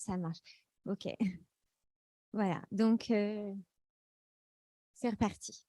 Ça marche. OK. Voilà, donc c'est reparti.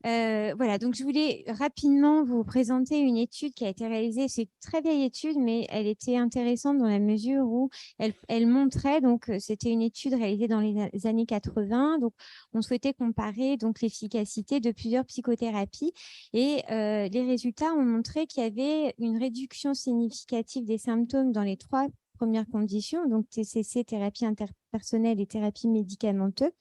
Voilà, donc je voulais rapidement vous présenter une étude qui a été réalisée. C'est une très vieille étude, mais elle était intéressante dans la mesure où elle montrait, donc c'était une étude réalisée dans les années 80. Donc, on souhaitait comparer donc l'efficacité de plusieurs psychothérapies et les résultats ont montré qu'il y avait une réduction significative des symptômes dans les 3 premières conditions, donc TCC, thérapie interpersonnelle et thérapie médicamenteuse,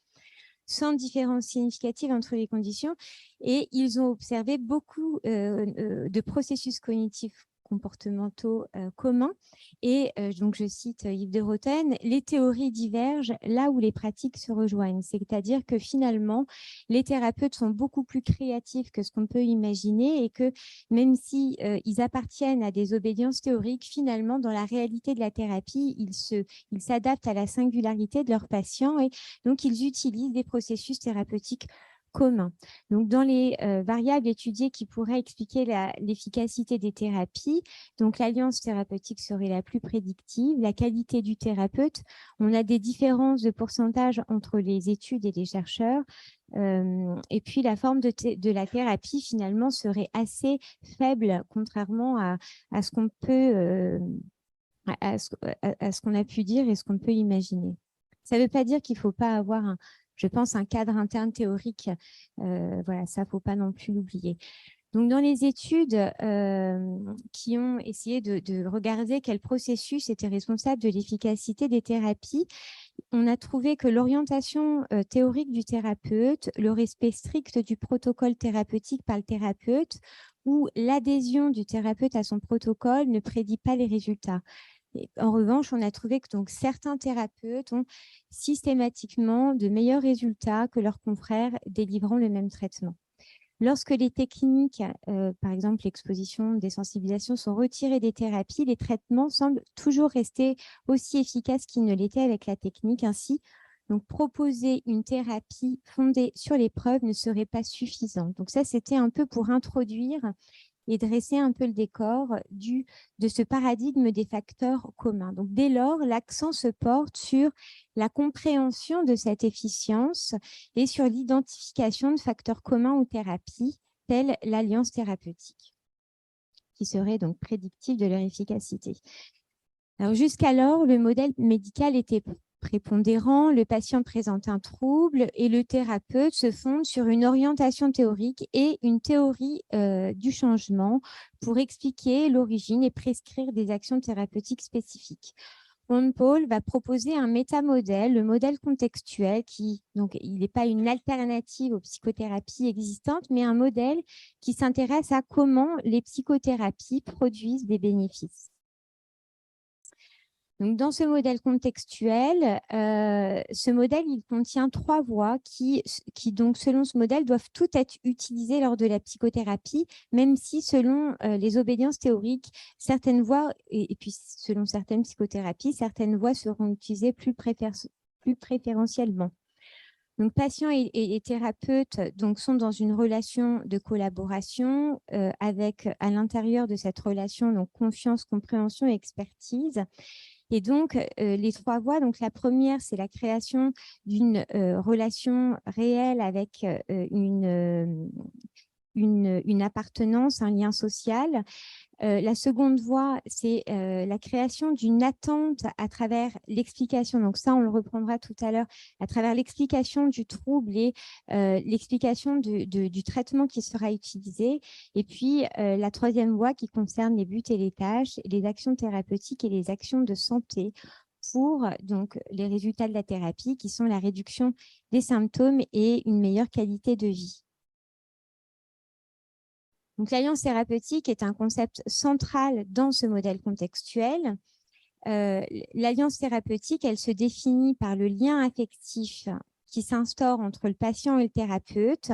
sans différence significative entre les conditions. Et ils ont observé beaucoup de processus cognitifs comportementaux communs. Et donc, je cite Yves de Roten, les théories divergent là où les pratiques se rejoignent. C'est-à-dire que finalement, les thérapeutes sont beaucoup plus créatifs que ce qu'on peut imaginer et que même si ils appartiennent à des obédiences théoriques, finalement, dans la réalité de la thérapie, ils s'adaptent à la singularité de leurs patients et donc ils utilisent des processus thérapeutiques communs. Donc, dans les variables étudiées qui pourraient expliquer l'efficacité des thérapies, donc l'alliance thérapeutique serait la plus prédictive, la qualité du thérapeute. On a des différences de pourcentage entre les études et les chercheurs. Et puis, la forme de la thérapie, finalement, serait assez faible, contrairement à ce qu'on peut, à ce qu'on a pu dire et ce qu'on peut imaginer. Ça ne veut pas dire qu'il ne faut pas avoir, je pense, un cadre interne théorique. Voilà, ça, il ne faut pas non plus l'oublier. Donc, dans les études qui ont essayé de regarder quel processus était responsable de l'efficacité des thérapies, on a trouvé que l'orientation théorique du thérapeute, le respect strict du protocole thérapeutique par le thérapeute ou l'adhésion du thérapeute à son protocole ne prédit pas les résultats. Et en revanche, on a trouvé que donc, certains thérapeutes ont systématiquement de meilleurs résultats que leurs confrères délivrant le même traitement. Lorsque les techniques, par exemple l'exposition, des sensibilisations, sont retirées des thérapies, les traitements semblent toujours rester aussi efficaces qu'ils ne l'étaient avec la technique. Ainsi, donc, proposer une thérapie fondée sur les preuves ne serait pas suffisant. Donc ça, c'était un peu pour introduire et dresser un peu le décor de ce paradigme des facteurs communs. Donc, dès lors, l'accent se porte sur la compréhension de cette efficience et sur l'identification de facteurs communs aux thérapies, telles l'alliance thérapeutique, qui serait donc prédictive de leur efficacité. Alors, jusqu'alors, le modèle médical était prépondérant, le patient présente un trouble et le thérapeute se fonde sur une orientation théorique et une théorie du changement pour expliquer l'origine et prescrire des actions thérapeutiques spécifiques. Ron Paul va proposer un métamodèle, le modèle contextuel, qui, donc, il n'est pas une alternative aux psychothérapies existantes, mais un modèle qui s'intéresse à comment les psychothérapies produisent des bénéfices. Donc, dans ce modèle contextuel, ce modèle, il contient 3 voies qui, donc, selon ce modèle, doivent toutes être utilisées lors de la psychothérapie, même si, selon les obédiences théoriques, certaines voies, et puis selon certaines psychothérapies, certaines voies seront utilisées plus préférentiellement. Donc, patients et thérapeutes donc, sont dans une relation de collaboration avec, à l'intérieur de cette relation, donc, confiance, compréhension et expertise. Et donc, les 3 voies, donc la première, c'est la création d'une relation réelle avec une appartenance, un lien social. La seconde voie, c'est la création d'une attente à travers l'explication. Donc ça, on le reprendra tout à l'heure, à travers l'explication du trouble et l'explication du traitement qui sera utilisé. Et puis, la troisième voie qui concerne les buts et les tâches, les actions thérapeutiques et les actions de santé pour donc, les résultats de la thérapie qui sont la réduction des symptômes et une meilleure qualité de vie. Donc, l'alliance thérapeutique est un concept central dans ce modèle contextuel. L'alliance thérapeutique, elle se définit par le lien affectif qui s'instaure entre le patient et le thérapeute,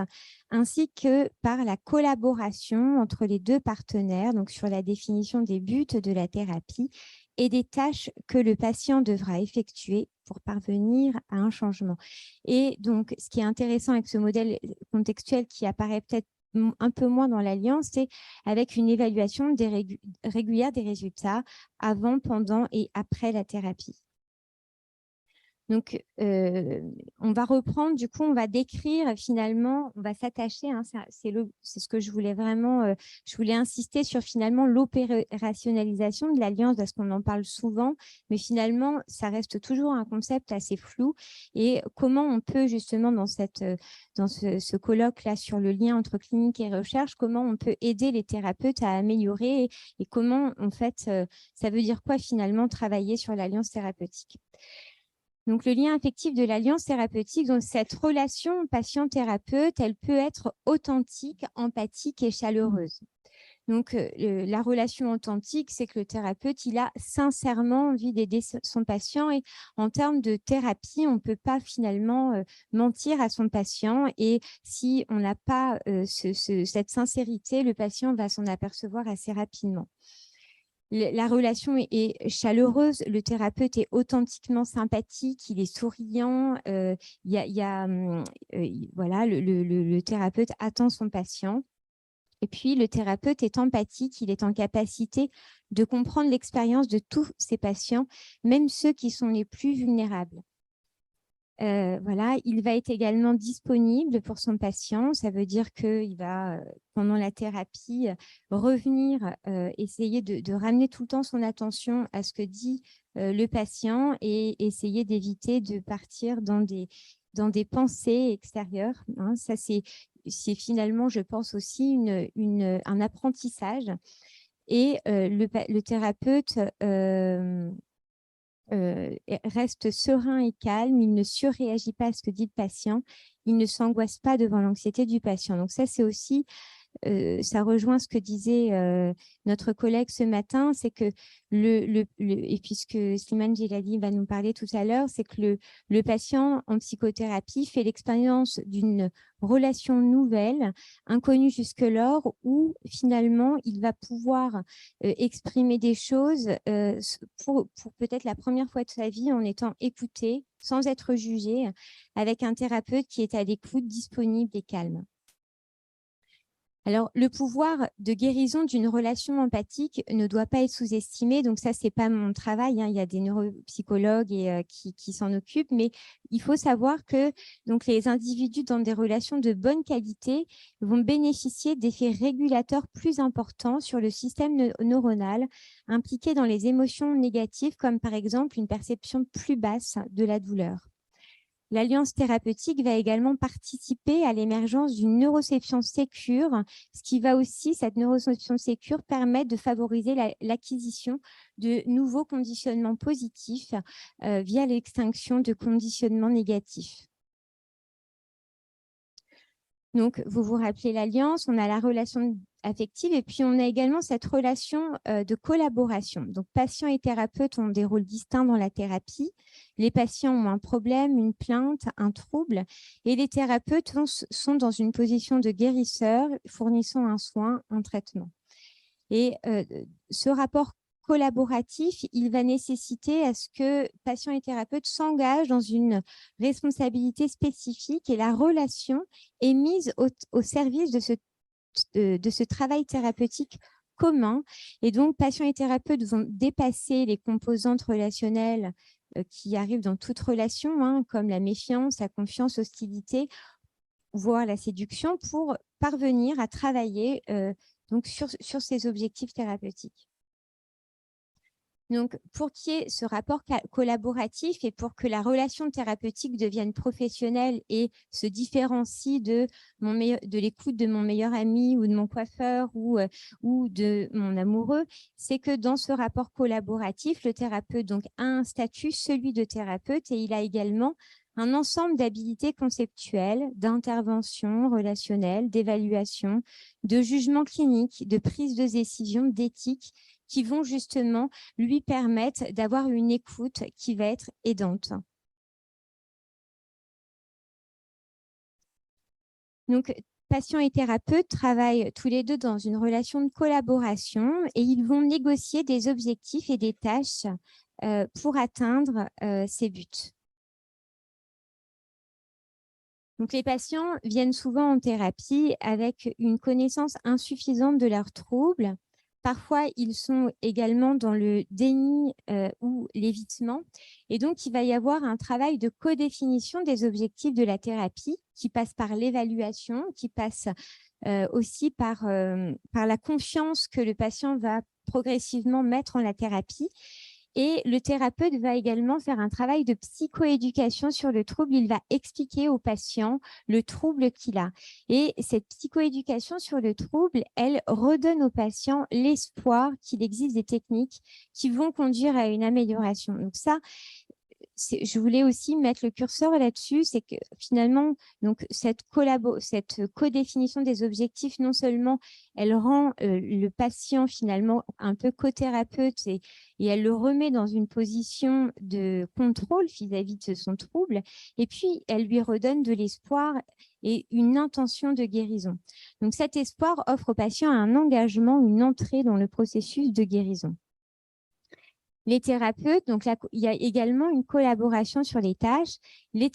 ainsi que par la collaboration entre les 2 partenaires, donc sur la définition des buts de la thérapie et des tâches que le patient devra effectuer pour parvenir à un changement. Et donc, ce qui est intéressant avec ce modèle contextuel qui apparaît peut-être un peu moins dans l'alliance, c'est avec une évaluation régulière des résultats avant, pendant et après la thérapie. Donc, on va reprendre, du coup, on va décrire finalement, on va s'attacher, hein, c'est ce que je voulais vraiment, je voulais insister sur finalement l'opérationnalisation de l'alliance parce qu'on en parle souvent, mais finalement, ça reste toujours un concept assez flou. Et comment on peut justement dans ce colloque-là sur le lien entre clinique et recherche, comment on peut aider les thérapeutes à améliorer et comment, en fait, ça veut dire quoi finalement travailler sur l'alliance thérapeutique. Donc, le lien affectif de l'alliance thérapeutique, donc cette relation patient-thérapeute, elle peut être authentique, empathique et chaleureuse. Donc, la relation authentique, c'est que le thérapeute, il a sincèrement envie d'aider son patient. Et en termes de thérapie, on ne peut pas finalement mentir à son patient. Et si on n'a pas cette sincérité, le patient va s'en apercevoir assez rapidement. La relation est chaleureuse, le thérapeute est authentiquement sympathique, il est souriant, voilà, le thérapeute attend son patient. Et puis, le thérapeute est empathique, il est en capacité de comprendre l'expérience de tous ses patients, même ceux qui sont les plus vulnérables. Voilà, il va être également disponible pour son patient. Ça veut dire qu'il va, pendant la thérapie, revenir, essayer de ramener tout le temps son attention à ce que dit le patient et essayer d'éviter de partir dans des pensées extérieures. Hein. Ça, c'est finalement, je pense, aussi un apprentissage. Et le thérapeute reste serein et calme, il ne surréagit pas à ce que dit le patient, il ne s'angoisse pas devant l'anxiété du patient. Donc ça, c'est aussi, ça rejoint ce que disait notre collègue ce matin, c'est que, et puisque Slimane Djellali va nous parler tout à l'heure, c'est que le patient en psychothérapie fait l'expérience d'une relation nouvelle, inconnue jusque-lors, où finalement, il va pouvoir exprimer des choses pour peut-être la première fois de sa vie en étant écouté, sans être jugé, avec un thérapeute qui est à l'écoute, disponible et calme. Alors, le pouvoir de guérison d'une relation empathique ne doit pas être sous-estimé. Donc, ça, ce n'est pas mon travail. Hein. Il y a des neuropsychologues qui s'en occupent. Mais il faut savoir que donc, les individus dans des relations de bonne qualité vont bénéficier d'effets régulateurs plus importants sur le système neuronal impliqué dans les émotions négatives, comme par exemple une perception plus basse de la douleur. L'alliance thérapeutique va également participer à l'émergence d'une neuroception sécure, ce qui va aussi, cette neuroception sécure, permettre de favoriser l'acquisition de nouveaux conditionnements positifs via l'extinction de conditionnements négatifs. Donc, vous vous rappelez l'alliance, on a la relation affective et puis on a également cette relation de collaboration. Donc, patients et thérapeutes ont des rôles distincts dans la thérapie. Les patients ont un problème, une plainte, un trouble et les thérapeutes sont dans une position de guérisseur, fournissant un soin, un traitement. Et ce rapport collaboratif, il va nécessiter à ce que patients et thérapeutes s'engagent dans une responsabilité spécifique et la relation est mise au service de ce travail thérapeutique commun. Et donc, patients et thérapeutes vont dépasser les composantes relationnelles qui arrivent dans toute relation, hein, comme la méfiance, la confiance, l'hostilité, voire la séduction, pour parvenir à travailler donc sur ces objectifs thérapeutiques. Donc, pour qu'il y ait ce rapport collaboratif et pour que la relation thérapeutique devienne professionnelle et se différencie de l'écoute de mon meilleur ami ou de mon coiffeur ou de mon amoureux, c'est que dans ce rapport collaboratif, le thérapeute donc, a un statut, celui de thérapeute, et il a également un ensemble d'habilités conceptuelles, d'intervention relationnelle, d'évaluation, de jugement clinique, de prise de décision, d'éthique, qui vont justement lui permettre d'avoir une écoute qui va être aidante. Donc, patients et thérapeutes travaillent tous les deux dans une relation de collaboration et ils vont négocier des objectifs et des tâches pour atteindre ces buts. Donc, les patients viennent souvent en thérapie avec une connaissance insuffisante de leurs troubles, Parfois, ils sont également dans le déni ou l'évitement. Et donc, il va y avoir un travail de codéfinition des objectifs de la thérapie qui passe par l'évaluation, qui passe aussi par la confiance que le patient va progressivement mettre en la thérapie. Et le thérapeute va également faire un travail de psychoéducation sur le trouble. Il va expliquer au patient le trouble qu'il a. Et cette psychoéducation sur le trouble, elle redonne au patient l'espoir qu'il existe des techniques qui vont conduire à une amélioration. Donc ça, je voulais aussi mettre le curseur là-dessus, c'est que finalement, donc cette codéfinition des objectifs, non seulement elle rend le patient finalement un peu co-thérapeute et elle le remet dans une position de contrôle vis-à-vis de son trouble, et puis elle lui redonne de l'espoir et une intention de guérison. Donc cet espoir offre au patient un engagement, une entrée dans le processus de guérison. Les thérapeutes, donc là, il y a également une collaboration sur les tâches. Les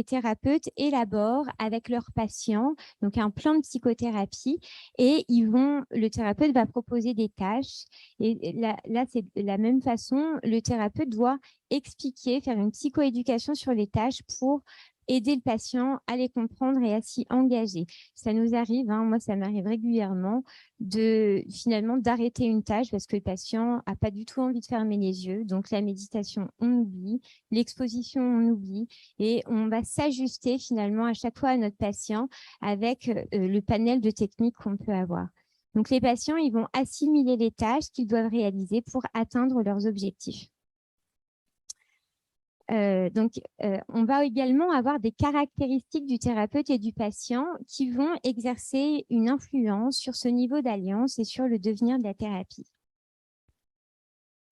thérapeutes élaborent avec leurs patients donc un plan de psychothérapie et le thérapeute va proposer des tâches. Et là c'est de la même façon, le thérapeute doit expliquer, faire une psychoéducation sur les tâches pour aider le patient à les comprendre et à s'y engager. Ça nous arrive, moi ça m'arrive régulièrement, finalement d'arrêter une tâche parce que le patient n'a pas du tout envie de fermer les yeux. Donc la méditation, on oublie, l'exposition, on oublie et on va s'ajuster finalement à chaque fois à notre patient avec le panel de techniques qu'on peut avoir. Donc les patients, ils vont assimiler les tâches qu'ils doivent réaliser pour atteindre leurs objectifs. On va également avoir des caractéristiques du thérapeute et du patient qui vont exercer une influence sur ce niveau d'alliance et sur le devenir de la thérapie.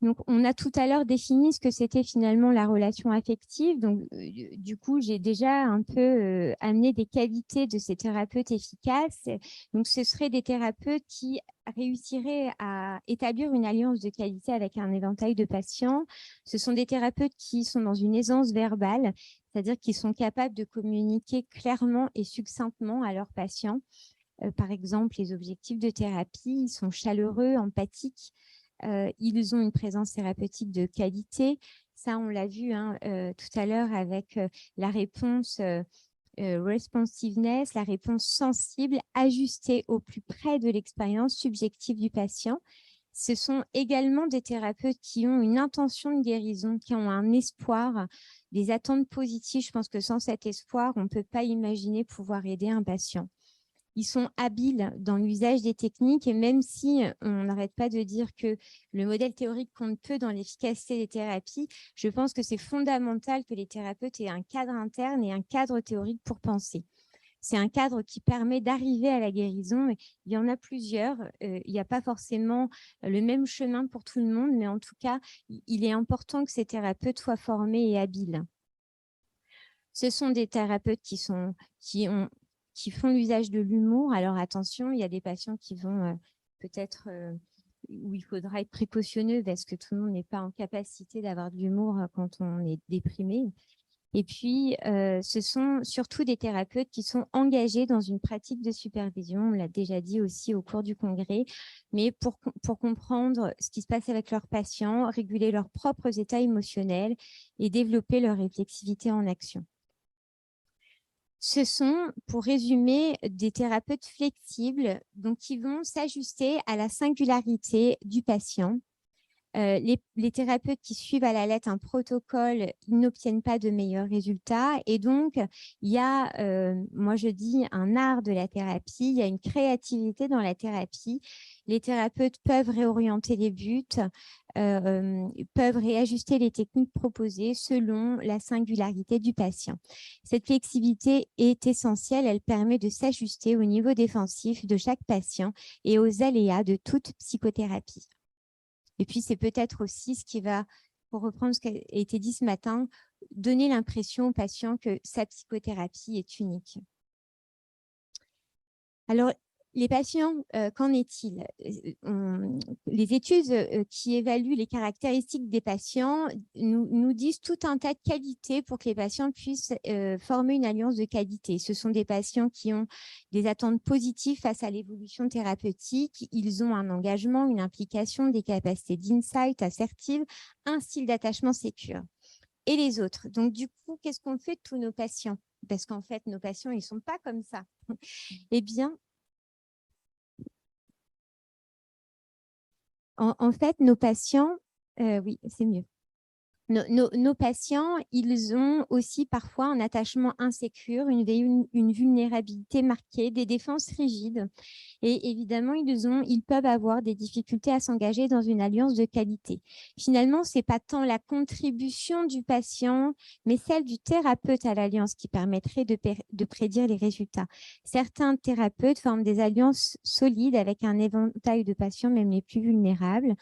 Donc, on a tout à l'heure défini ce que c'était finalement la relation affective. Donc, du coup, j'ai déjà un peu amené des qualités de ces thérapeutes efficaces. Donc, ce seraient des thérapeutes qui réussiraient à établir une alliance de qualité avec un éventail de patients. Ce sont des thérapeutes qui sont dans une aisance verbale, c'est-à-dire qu'ils sont capables de communiquer clairement et succinctement à leurs patients. Par exemple, les objectifs de thérapie, ils sont chaleureux, empathiques. Ils ont une présence thérapeutique de qualité. Ça, on l'a vu tout à l'heure avec la réponse responsiveness, la réponse sensible, ajustée au plus près de l'expérience subjective du patient. Ce sont également des thérapeutes qui ont une intention de guérison, qui ont un espoir, des attentes positives. Je pense que sans cet espoir, on ne peut pas imaginer pouvoir aider un patient. Ils sont habiles dans l'usage des techniques et même si on n'arrête pas de dire que le modèle théorique compte peu dans l'efficacité des thérapies, je pense que c'est fondamental que les thérapeutes aient un cadre interne et un cadre théorique pour penser. C'est un cadre qui permet d'arriver à la guérison. Il y en a plusieurs. Il n'y a pas forcément le même chemin pour tout le monde, mais en tout cas, il est important que ces thérapeutes soient formés et habiles. Ce sont des thérapeutes qui font l'usage de l'humour. Alors attention, il y a des patients qui vont peut-être où il faudra être précautionneux parce que tout le monde n'est pas en capacité d'avoir de l'humour quand on est déprimé. Et puis, ce sont surtout des thérapeutes qui sont engagés dans une pratique de supervision. On l'a déjà dit aussi au cours du congrès, mais pour comprendre ce qui se passe avec leurs patients, réguler leurs propres états émotionnels et développer leur réflexivité en action. Ce sont, pour résumer, des thérapeutes flexibles donc qui vont s'ajuster à la singularité du patient. Les thérapeutes qui suivent à la lettre un protocole, ils n'obtiennent pas de meilleurs résultats. Et donc, il y a, moi je dis, un art de la thérapie, il y a une créativité dans la thérapie. Les thérapeutes peuvent réorienter les buts, peuvent réajuster les techniques proposées selon la singularité du patient. Cette flexibilité est essentielle, elle permet de s'ajuster au niveau défensif de chaque patient et aux aléas de toute psychothérapie. Et puis, c'est peut-être aussi ce qui va, pour reprendre ce qui a été dit ce matin, donner l'impression au patient que sa psychothérapie est unique. Alors, les patients, qu'en est-il? Les études qui évaluent les caractéristiques des patients nous disent tout un tas de qualités pour que les patients puissent former une alliance de qualité. Ce sont des patients qui ont des attentes positives face à l'évolution thérapeutique. Ils ont un engagement, une implication, des capacités d'insight assertives, un style d'attachement sécure. Et les autres. Donc, du coup, qu'est-ce qu'on fait de tous nos patients? Parce qu'en fait, nos patients, ils ne sont pas comme ça. Eh bien, en fait, nos patients, oui, c'est mieux. Nos patients, ils ont aussi parfois un attachement insécure, une vulnérabilité marquée, des défenses rigides. Et évidemment, ils peuvent avoir des difficultés à s'engager dans une alliance de qualité. Finalement, ce n'est pas tant la contribution du patient, mais celle du thérapeute à l'alliance qui permettrait de prédire les résultats. Certains thérapeutes forment des alliances solides avec un éventail de patients, même les plus vulnérables.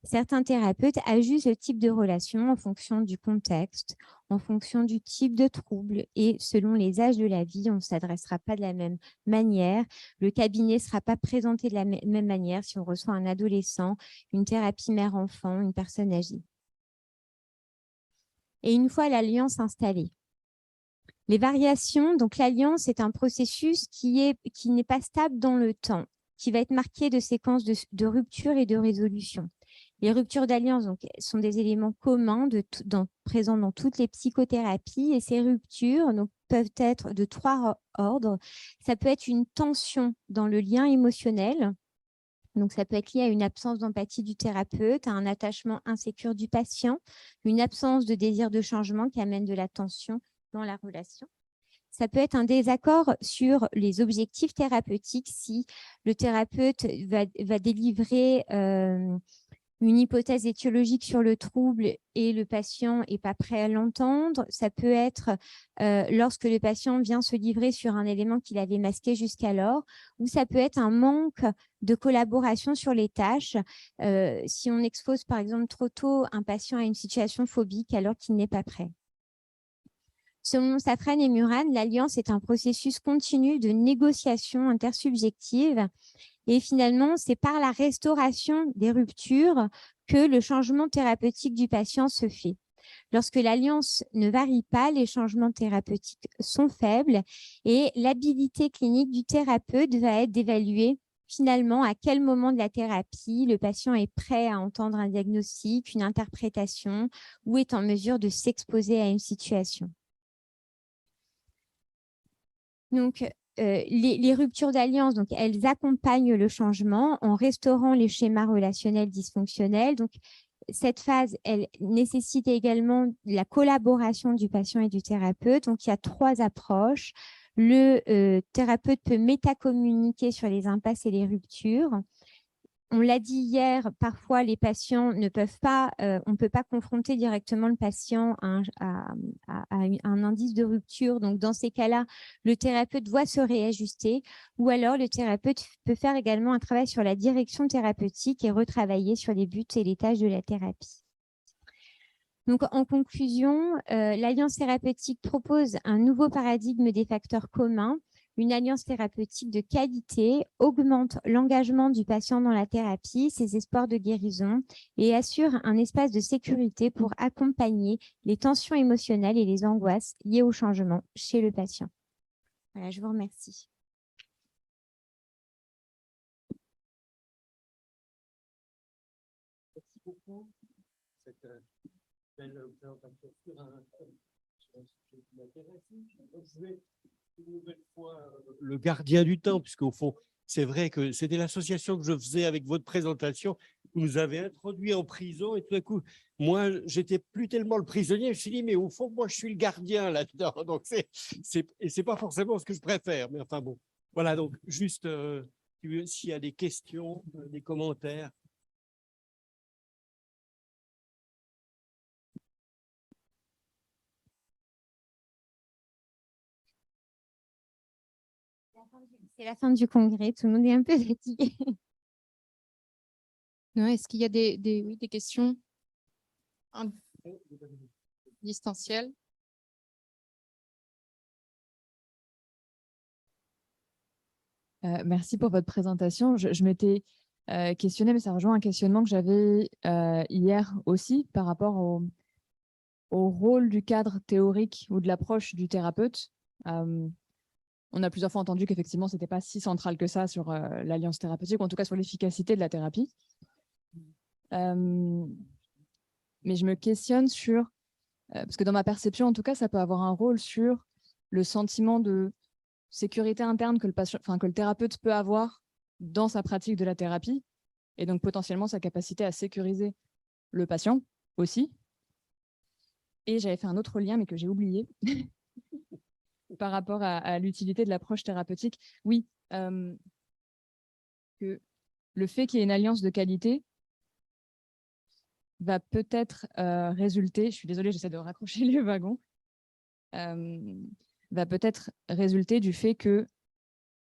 Certains thérapeutes ajustent le type de relation en fonction du contexte, en fonction du type de trouble et selon les âges de la vie, on ne s'adressera pas de la même manière. Le cabinet ne sera pas présenté de la même manière si on reçoit un adolescent, une thérapie mère-enfant, une personne âgée. Et une fois l'alliance installée, les variations, donc l'alliance est un processus qui n'est pas stable dans le temps, qui va être marqué de séquences de rupture et de résolution. Les ruptures d'alliance sont des éléments communs présents dans toutes les psychothérapies et ces ruptures peuvent être de trois ordres. Ça peut être une tension dans le lien émotionnel. Donc, ça peut être lié à une absence d'empathie du thérapeute, à un attachement insécure du patient, une absence de désir de changement qui amène de la tension dans la relation. Ça peut être un désaccord sur les objectifs thérapeutiques si le thérapeute va délivrer une hypothèse étiologique sur le trouble et le patient n'est pas prêt à l'entendre. Ça peut être lorsque le patient vient se livrer sur un élément qu'il avait masqué jusqu'alors, ou ça peut être un manque de collaboration sur les tâches. Si on expose par exemple trop tôt un patient à une situation phobique alors qu'il n'est pas prêt. Selon Safran et Muran, l'alliance est un processus continu de négociation intersubjective. Et finalement, c'est par la restauration des ruptures que le changement thérapeutique du patient se fait. Lorsque l'alliance ne varie pas, les changements thérapeutiques sont faibles et l'habilité clinique du thérapeute va être d'évaluer finalement à quel moment de la thérapie le patient est prêt à entendre un diagnostic, une interprétation ou est en mesure de s'exposer à une situation. Donc, les ruptures d'alliance, donc elles accompagnent le changement en restaurant les schémas relationnels dysfonctionnels. Donc, cette phase, elle nécessite également la collaboration du patient et du thérapeute. Donc, il y a trois approches. Le thérapeute peut métacommuniquer sur les impasses et les ruptures. On l'a dit hier, parfois les patients ne peuvent pas, on ne peut pas confronter directement le patient à un indice de rupture. Donc, dans ces cas-là, le thérapeute doit se réajuster ou alors le thérapeute peut faire également un travail sur la direction thérapeutique et retravailler sur les buts et les tâches de la thérapie. Donc, en conclusion, l'Alliance thérapeutique propose un nouveau paradigme des facteurs communs. Une alliance thérapeutique de qualité augmente l'engagement du patient dans la thérapie, ses espoirs de guérison et assure un espace de sécurité pour accompagner les tensions émotionnelles et les angoisses liées au changement chez le patient. Voilà, je vous remercie. Merci beaucoup. Cette belle présentation sur un sujet qui m'intéresse. Je vais une nouvelle fois le gardien du temps, puisqu'au fond, c'est vrai que c'était l'association que je faisais avec votre présentation. Vous nous avez introduit en prison et tout d'un coup, moi, j'étais plus tellement le prisonnier. Je me suis dit, mais au fond, moi, je suis le gardien là-dedans. Donc, c'est pas forcément ce que je préfère. Mais enfin bon, voilà. Donc, juste s'il y a des questions, des commentaires. C'est la fin du congrès, tout le monde est un peu fatigué. Est-ce qu'il y a des questions distancielles? Merci pour votre présentation. Je m'étais questionnée, mais ça rejoint un questionnement que j'avais hier aussi par rapport au rôle du cadre théorique ou de l'approche du thérapeute. On a plusieurs fois entendu qu'effectivement, ce n'était pas si central que ça sur l'alliance thérapeutique, ou en tout cas sur l'efficacité de la thérapie. Mais je me questionne sur, parce que dans ma perception, en tout cas, ça peut avoir un rôle sur le sentiment de sécurité interne que le thérapeute peut avoir dans sa pratique de la thérapie, et donc potentiellement sa capacité à sécuriser le patient aussi. Et j'avais fait un autre lien, mais que j'ai oublié, par rapport à l'utilité de l'approche thérapeutique. Oui, que le fait qu'il y ait une alliance de qualité va peut-être résulter, je suis désolée, j'essaie de raccrocher les wagons, va peut-être résulter du fait que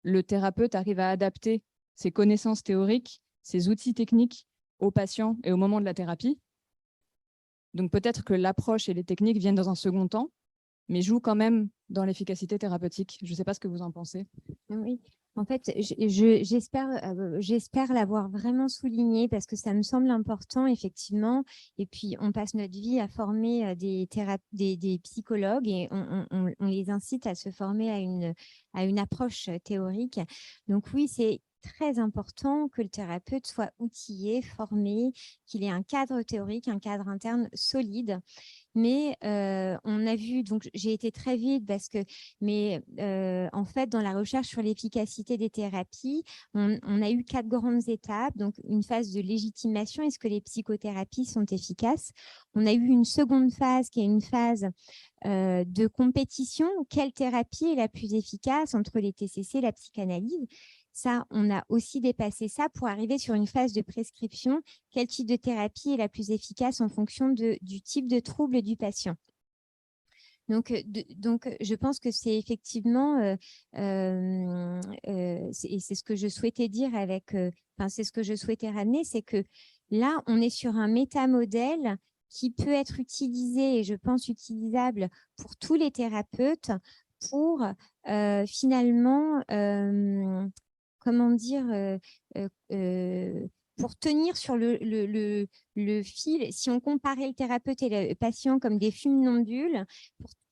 le thérapeute arrive à adapter ses connaissances théoriques, ses outils techniques aux patients et au moment de la thérapie. Donc peut-être que l'approche et les techniques viennent dans un second temps, mais jouent quand même dans l'efficacité thérapeutique. Je ne sais pas ce que vous en pensez. Oui, en fait, j'espère l'avoir vraiment souligné parce que ça me semble important, effectivement. Et puis, on passe notre vie à former des psychologues et on les incite à se former à une approche théorique. Donc oui, c'est très important que le thérapeute soit outillé, formé, qu'il ait un cadre théorique, un cadre interne solide. Mais on a vu, donc j'ai été très vite parce que, en fait, dans la recherche sur l'efficacité des thérapies, on a eu 4 grandes étapes. Donc, une phase de légitimation, est-ce que les psychothérapies sont efficaces? On a eu une seconde phase qui est une phase de compétition. Quelle thérapie est la plus efficace entre les TCC et la psychanalyse? Ça, on a aussi dépassé ça pour arriver sur une phase de prescription. Quel type de thérapie est la plus efficace en fonction du type de trouble du patient? Donc, je pense que c'est effectivement, c'est ce que je souhaitais dire c'est ce que je souhaitais ramener, c'est que là, on est sur un métamodèle qui peut être utilisé et je pense utilisable pour tous les thérapeutes pour finalement comment dire, pour tenir sur le fil, si on comparait le thérapeute et le patient comme des funambules,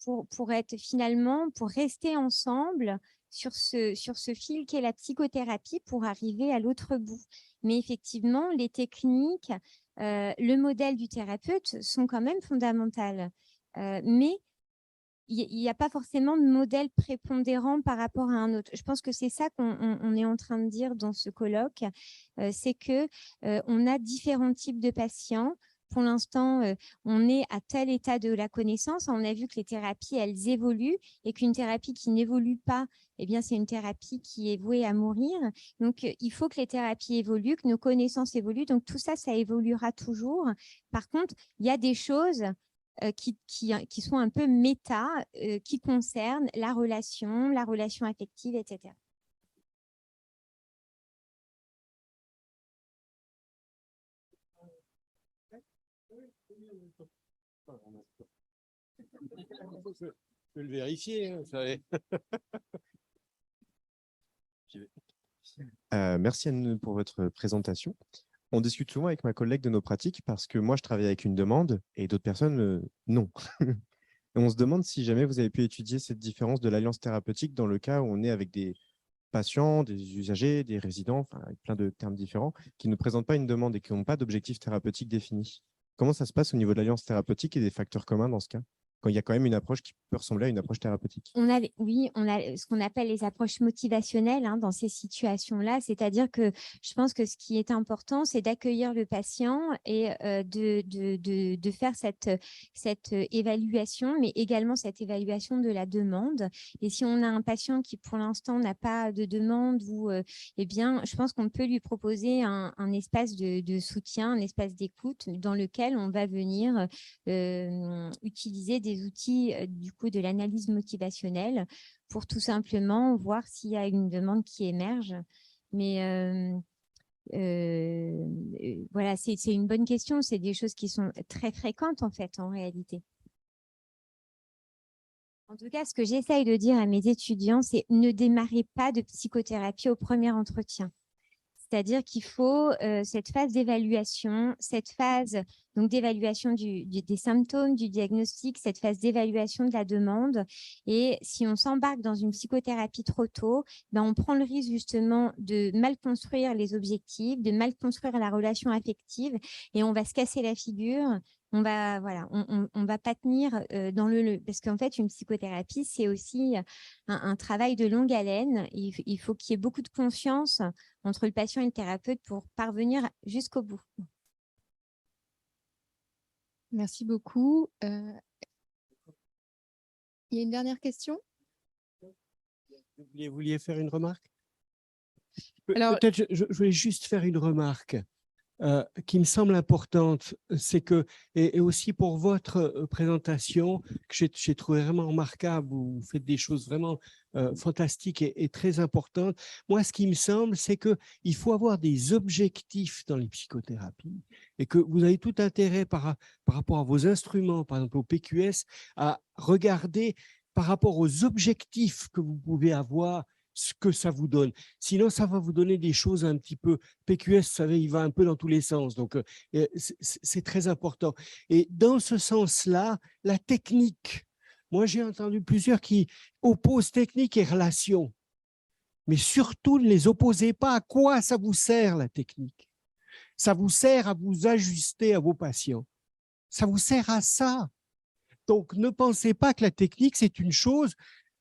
pour être finalement, pour rester ensemble sur ce fil qu'est la psychothérapie pour arriver à l'autre bout. Mais effectivement, les techniques, le modèle du thérapeute sont quand même fondamentales. Mais il n'y a pas forcément de modèle prépondérant par rapport à un autre. Je pense que c'est ça qu'on est en train de dire dans ce colloque, c'est que on a différents types de patients. Pour l'instant, on est à tel état de la connaissance. On a vu que les thérapies, elles évoluent et qu'une thérapie qui n'évolue pas, eh bien, c'est une thérapie qui est vouée à mourir. Donc, il faut que les thérapies évoluent, que nos connaissances évoluent. Donc, tout ça, ça évoluera toujours. Par contre, il y a des choses qui sont un peu méta, qui concernent la relation affective, etc. Je peux le vérifier. Vous savez. Merci Anne pour votre présentation. On discute souvent avec ma collègue de nos pratiques parce que moi, je travaille avec une demande et d'autres personnes, non. Et on se demande si jamais vous avez pu étudier cette différence de l'alliance thérapeutique dans le cas où on est avec des patients, des usagers, des résidents, enfin, avec plein de termes différents, qui ne présentent pas une demande et qui n'ont pas d'objectif thérapeutique défini. Comment ça se passe au niveau de l'alliance thérapeutique et des facteurs communs dans ce cas, quand il y a quand même une approche qui peut ressembler à une approche thérapeutique? On a ce qu'on appelle les approches motivationnelles dans ces situations-là, c'est-à-dire que je pense que ce qui est important, c'est d'accueillir le patient et de faire cette évaluation, mais également cette évaluation de la demande. Et si on a un patient qui, pour l'instant, n'a pas de demande, eh bien, je pense qu'on peut lui proposer un espace de soutien, un espace d'écoute dans lequel on va venir utiliser des outils du coup de l'analyse motivationnelle pour tout simplement voir s'il y a une demande qui émerge. Mais voilà, c'est une bonne question. C'est des choses qui sont très fréquentes en fait en réalité. En tout cas, ce que j'essaye de dire à mes étudiants, c'est ne démarrez pas de psychothérapie au premier entretien. C'est-à-dire qu'il faut cette phase d'évaluation, cette phase donc d'évaluation des symptômes, du diagnostic, cette phase d'évaluation de la demande. Et si on s'embarque dans une psychothérapie trop tôt, ben on prend le risque justement de mal construire les objectifs, de mal construire la relation affective et on va se casser la figure. On va, voilà, on va pas tenir dans parce qu'en fait, une psychothérapie, c'est aussi un travail de longue haleine. Il faut qu'il y ait beaucoup de confiance entre le patient et le thérapeute pour parvenir jusqu'au bout. Merci beaucoup. Il y a une dernière question? Vous vouliez faire une remarque? Alors- Peut-être je voulais juste faire une remarque qui me semble importante. C'est que, et aussi pour votre présentation, que j'ai trouvé vraiment remarquable, vous faites des choses vraiment fantastiques et très importantes. Moi, ce qui me semble, c'est qu'il faut avoir des objectifs dans les psychothérapies et que vous avez tout intérêt par rapport à vos instruments, par exemple au PQS, à regarder par rapport aux objectifs que vous pouvez avoir, ce que ça vous donne. Sinon, ça va vous donner des choses un petit peu… PQS, vous savez, il va un peu dans tous les sens. Donc, c'est très important. Et dans ce sens-là, la technique, moi, j'ai entendu plusieurs qui opposent technique et relation. Mais surtout, ne les opposez pas. À quoi ça vous sert, la technique? Ça vous sert à vous ajuster à vos patients. Ça vous sert à ça. Donc, ne pensez pas que la technique, c'est une chose…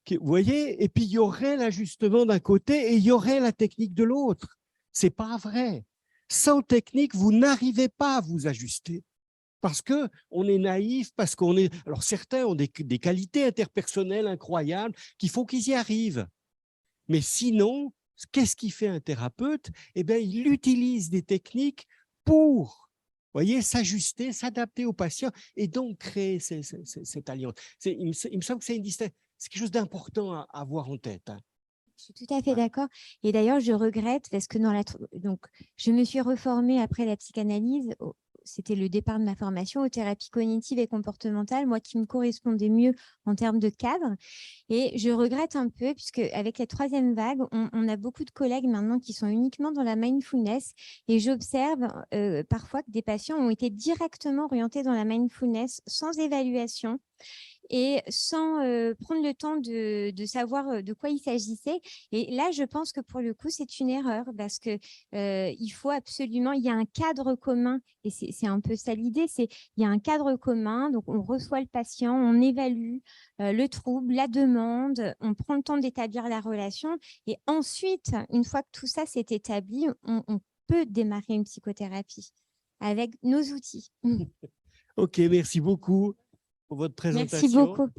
Vous voyez, et puis il y aurait l'ajustement d'un côté et il y aurait la technique de l'autre. Ce n'est pas vrai. Sans technique, vous n'arrivez pas à vous ajuster. Parce qu'on est naïf, parce qu'on est… Alors certains ont des qualités interpersonnelles incroyables qu'il faut qu'ils y arrivent. Mais sinon, qu'est-ce qui fait un thérapeute? Eh bien, il utilise des techniques pour, voyez, s'ajuster, s'adapter au patient et donc créer cette alliance. Il me semble que c'est quelque chose d'important à avoir en tête. Hein. Je suis tout à fait d'accord. Et d'ailleurs, je regrette parce que donc, je me suis reformée après la psychanalyse. C'était le départ de ma formation aux thérapies cognitives et comportementales, moi qui me correspondait mieux en termes de cadre. Et je regrette un peu, puisque avec la troisième vague, on a beaucoup de collègues maintenant qui sont uniquement dans la mindfulness. Et j'observe parfois que des patients ont été directement orientés dans la mindfulness sans évaluation et sans prendre le temps de savoir de quoi il s'agissait. Et là, je pense que pour le coup, c'est une erreur parce que il faut absolument, il y a un cadre commun et c'est un peu ça l'idée, il y a un cadre commun, donc on reçoit le patient, on évalue le trouble, la demande, on prend le temps d'établir la relation et ensuite, une fois que tout ça s'est établi, on peut démarrer une psychothérapie avec nos outils. Ok, merci beaucoup pour votre présentation. Merci beaucoup.